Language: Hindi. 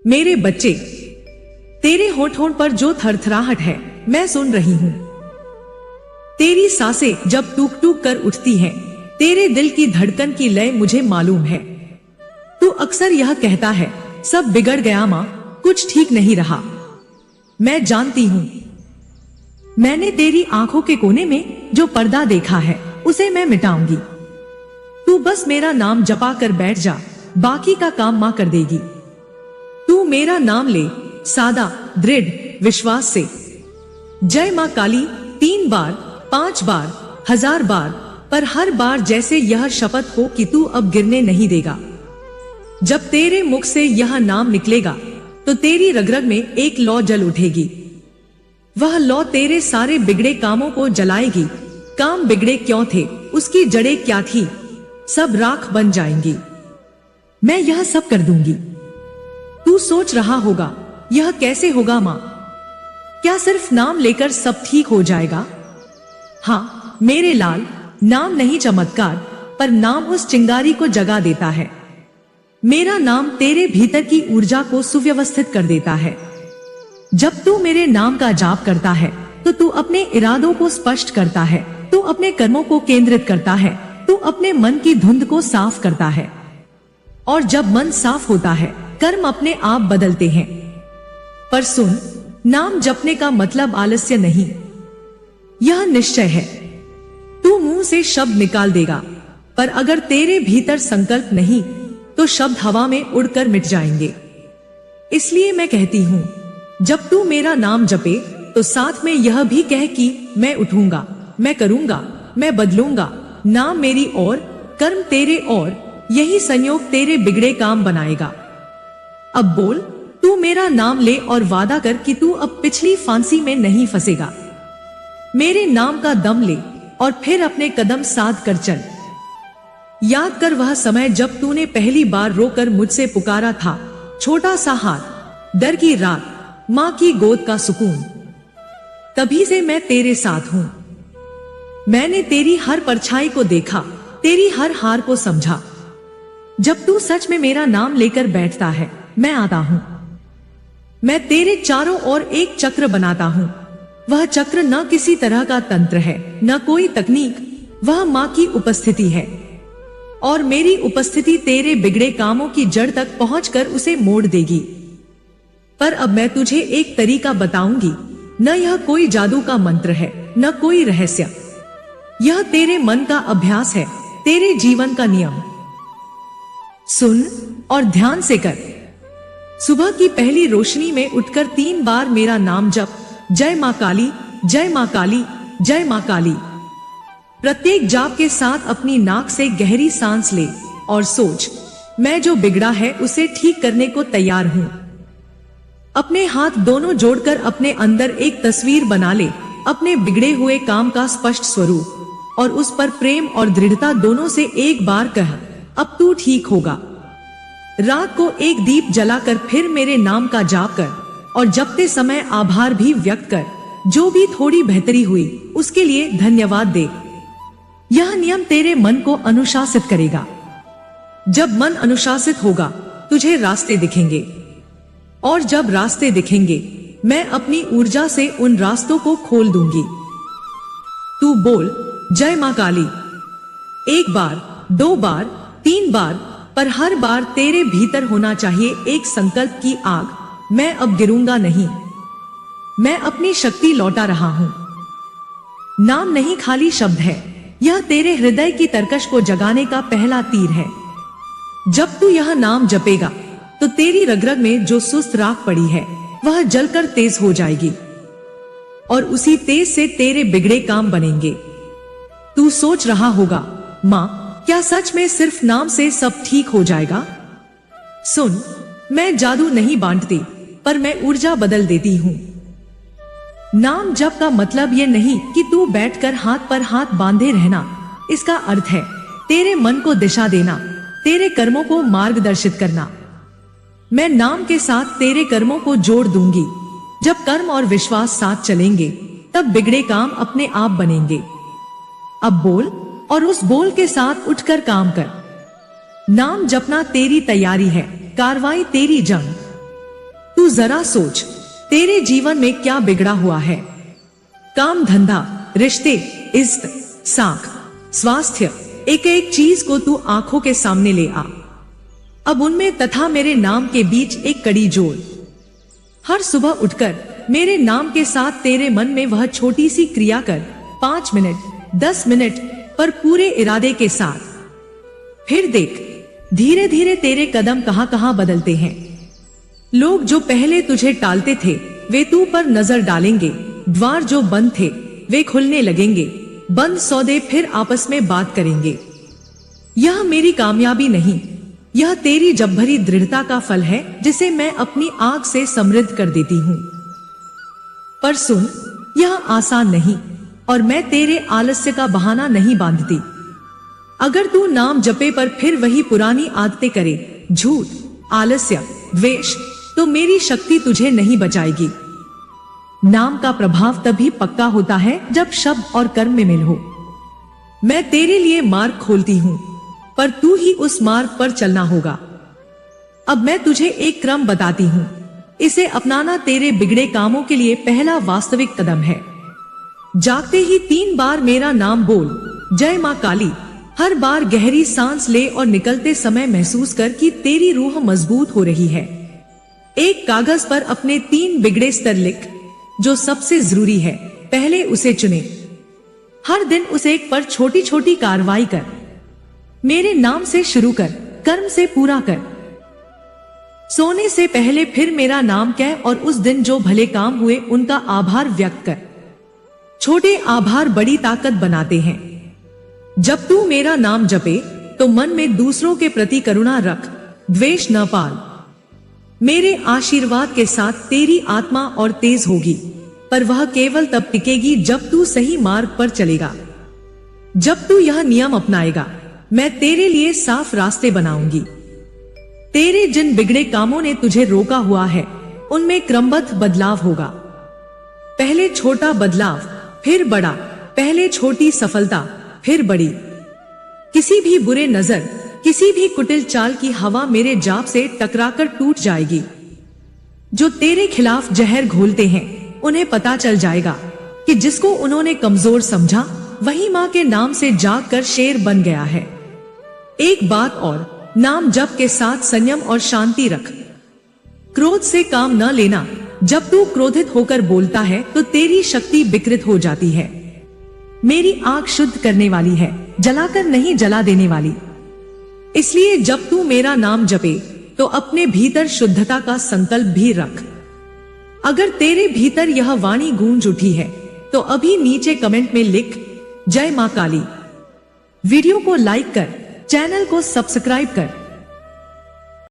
मेरे बच्चे, तेरे होठों पर जो थरथराहट है मैं सुन रही हूँ। तेरी सांसें जब टूक टूक कर उठती है, तेरे दिल की धड़कन की लय मुझे मालूम है। तू अक्सर यह कहता है सब बिगड़ गया माँ, कुछ ठीक नहीं रहा। मैं जानती हूँ, मैंने तेरी आंखों के कोने में जो पर्दा देखा है उसे मैं मिटाऊंगी। तू बस मेरा नाम जपा कर बैठ जा, बाकी का काम माँ कर देगी। तू मेरा नाम ले सादा दृढ़ विश्वास से। जय माँ काली 3 बार, 5 बार, 1000 बार, पर हर बार जैसे यह शपथ हो कि तू अब गिरने नहीं देगा। जब तेरे मुख से यह नाम निकलेगा तो तेरी रग-रग में एक लौ जल उठेगी। वह लौ तेरे सारे बिगड़े कामों को जलाएगी। काम बिगड़े क्यों थे, उसकी जड़ें क्या थी, सब राख बन जाएंगी। मैं यह सब कर दूंगी। तू सोच रहा होगा यह कैसे होगा माँ? क्या सिर्फ नाम लेकर सब ठीक हो जाएगा? हाँ मेरे लाल, नाम नहीं चमत्कार, पर नाम उस चिंगारी को जगा देता है। मेरा नाम तेरे भीतर की ऊर्जा को सुव्यवस्थित कर देता है। जब तू मेरे नाम का जाप करता है तो तू अपने इरादों को स्पष्ट करता है, तू अपने कर्मों को केंद्रित करता है, तू अपने मन की धुंध को साफ करता है। और जब मन साफ होता है कर्म अपने आप बदलते हैं। पर सुन, नाम जपने का मतलब आलस्य नहीं, यह निश्चय है। तू मुंह से शब्द निकाल देगा, पर अगर तेरे भीतर संकल्प नहीं तो शब्द हवा में उड़कर मिट जाएंगे। इसलिए मैं कहती हूँ, जब तू मेरा नाम जपे तो साथ में यह भी कह कि मैं उठूंगा, मैं करूंगा, मैं बदलूंगा। नाम मेरी ओर, कर्म तेरे ओर, यही संयोग तेरे बिगड़े काम बनाएगा। अब बोल, तू मेरा नाम ले और वादा कर कि तू अब पिछली फांसी में नहीं फंसेगा। मेरे नाम का दम ले और फिर अपने कदम साध कर चल। याद कर वह समय जब तूने पहली बार रोकर मुझसे पुकारा था। छोटा सा हाथ, डर की रात, माँ की गोद का सुकून। तभी से मैं तेरे साथ हूँ। मैंने तेरी हर परछाई को देखा, तेरी हर हार को समझा। जब तू सच में मेरा नाम लेकर बैठता है, मैं आता हूँ। मैं तेरे चारों ओर एक चक्र बनाता हूँ। वह चक्र न किसी तरह का तंत्र है, न कोई तकनीक, वह माँ की उपस्थिति है। और मेरी उपस्थिति तेरे बिगड़े कामों की जड़ तक पहुंचकर उसे मोड़ देगी। पर अब मैं तुझे एक तरीका बताऊंगी। न यह कोई जादू का मंत्र है, न कोई रहस्य। यह तेरे मन का अभ्यास है, तेरे जीवन का नियम। सुन और ध्यान से कर। सुबह की पहली रोशनी में उठकर 3 बार मेरा नाम जप। जय माँ काली, जय माँ काली, जय माँ काली। प्रत्येक जाप के साथ अपनी नाक से गहरी सांस ले और सोच, मैं जो बिगड़ा है उसे ठीक करने को तैयार हूँ। अपने हाथ दोनों जोड़कर अपने अंदर एक तस्वीर बना ले, अपने बिगड़े हुए काम का स्पष्ट स्वरूप, और उस पर प्रेम और दृढ़ता दोनों से एक बार कह, अब तू ठीक होगा। रात को एक दीप जलाकर फिर मेरे नाम का जाप कर और जपते समय आभार भी व्यक्त कर। जो भी थोड़ी बेहतरी हुई उसके लिए धन्यवाद दे। यह नियम तेरे मन को अनुशासित करेगा। जब मन अनुशासित होगा तुझे रास्ते दिखेंगे, और जब रास्ते दिखेंगे मैं अपनी ऊर्जा से उन रास्तों को खोल दूंगी। तू बोल, जय माँ काली। 1 बार, 2 बार, 3 बार, पर हर बार तेरे भीतर होना चाहिए एक संकल्प की आग। मैं अब गिरूंगा नहीं, मैं अपनी शक्ति लौटा रहा हूं। नाम नहीं खाली शब्द है, यह तेरे हृदय की तरकश को जगाने का पहला तीर है। जब तू यह नाम जपेगा तो तेरी रग-रग में जो सुस्त राख पड़ी है वह जलकर तेज हो जाएगी, और उसी तेज से तेरे बिगड़े काम बनेंगे। तू सोच रहा होगा, माँ क्या सच में सिर्फ नाम से सब ठीक हो जाएगा? सुन, मैं जादू नहीं बांटती, पर मैं ऊर्जा बदल देती हूँ। नाम जप का मतलब ये नहीं कि तू बैठकर हाथ पर हाथ बांधे रहना। इसका अर्थ है तेरे मन को दिशा देना, तेरे कर्मों को मार्गदर्शित करना। मैं नाम के साथ तेरे कर्मों को जोड़ दूंगी। जब कर्म और विश्वास साथ चलेंगे तब बिगड़े काम अपने आप बनेंगे। अब बोल, और उस बोल के साथ उठकर काम कर। नाम जपना तेरी तैयारी है, कार्रवाई तेरी जंग। तू जरा सोच, तेरे जीवन में क्या बिगड़ा हुआ है। काम धंधा, रिश्ते, इज्जत, साख, स्वास्थ्य, एक एक चीज को तू आंखों के सामने ले आ। अब उनमें तथा मेरे नाम के बीच एक कड़ी जोड़। हर सुबह उठकर मेरे नाम के साथ तेरे मन में वह छोटी सी क्रिया कर, 5 मिनट, 10 मिनट, पर पूरे इरादे के साथ। फिर देख, धीरे धीरे तेरे कदम कहां कहां बदलते हैं। लोग जो पहले तुझे टालते थे वे तू पर नजर डालेंगे, द्वार जो बंद थे वे खुलने लगेंगे, बंद सौदे फिर आपस में बात करेंगे। यह मेरी कामयाबी नहीं, यह तेरी जब भरी दृढ़ता का फल है जिसे मैं अपनी आग से समृद्ध कर देती हूँ। पर सुन, यह आसान नहीं और मैं तेरे आलस्य का बहाना नहीं बांधती। अगर तू नाम जपे पर फिर वही पुरानी आदतें करे, झूठ, आलस्य, द्वेष, तो मेरी शक्ति तुझे नहीं बचाएगी। नाम का प्रभाव तभी पक्का होता है जब शब्द और कर्म में मिल हो। मैं तेरे लिए मार्ग खोलती हूँ, पर तू ही उस मार्ग पर चलना होगा। अब मैं तुझे एक क्रम बताती हूँ, इसे अपनाना तेरे बिगड़े कामों के लिए पहला वास्तविक कदम है। जागते ही 3 बार मेरा नाम बोल, जय मां काली। हर बार गहरी सांस ले और निकलते समय महसूस कर कि तेरी रूह मजबूत हो रही है। एक कागज पर अपने 3 बिगड़े स्तर लिख, जो सबसे जरूरी है पहले उसे चुने। हर दिन उस एक पर छोटी छोटी कार्रवाई कर। मेरे नाम से शुरू कर, कर्म से पूरा कर। सोने से पहले फिर मेरा नाम कह और उस दिन जो भले काम हुए उनका आभार व्यक्त कर। छोटे आभार बड़ी ताकत बनाते हैं। जब तू मेरा नाम जपे तो मन में दूसरों के प्रति करुणा रख, द्वेष न पाल। मेरे आशीर्वाद के साथ तेरी आत्मा और तेज होगी, पर वह केवल तब टिकेगी जब तू सही मार्ग पर चलेगा। जब तू यह नियम अपनाएगा, मैं तेरे लिए साफ रास्ते बनाऊंगी। तेरे जिन बिगड़े कामों ने तुझे रोका हुआ है, उनमें क्रमबद्ध बदलाव होगा। पहले छोटा बदलाव, फिर बड़ा, पहले छोटी सफलता, फिर बड़ी। किसी भी बुरे नजर, किसी भी कुटिल चाल की हवा मेरे जाप से टकराकर टूट जाएगी। जो तेरे खिलाफ जहर घोलते हैं, उन्हें पता चल जाएगा कि जिसको उन्होंने कमजोर समझा, वही मां के नाम से जाग कर शेर बन गया है। एक बात और, नाम जप के साथ संयम और शांति रख। क्रोध से काम न लेना। जब तू क्रोधित होकर बोलता है तो तेरी शक्ति विकृत हो जाती है। मेरी आग शुद्ध करने वाली है, जलाकर नहीं जला देने वाली। इसलिए जब तू मेरा नाम जपे तो अपने भीतर शुद्धता का संकल्प भी रख। अगर तेरे भीतर यह वाणी गूंज उठी है तो अभी नीचे कमेंट में लिख, जय मां काली। वीडियो को लाइक कर, चैनल को सब्सक्राइब कर।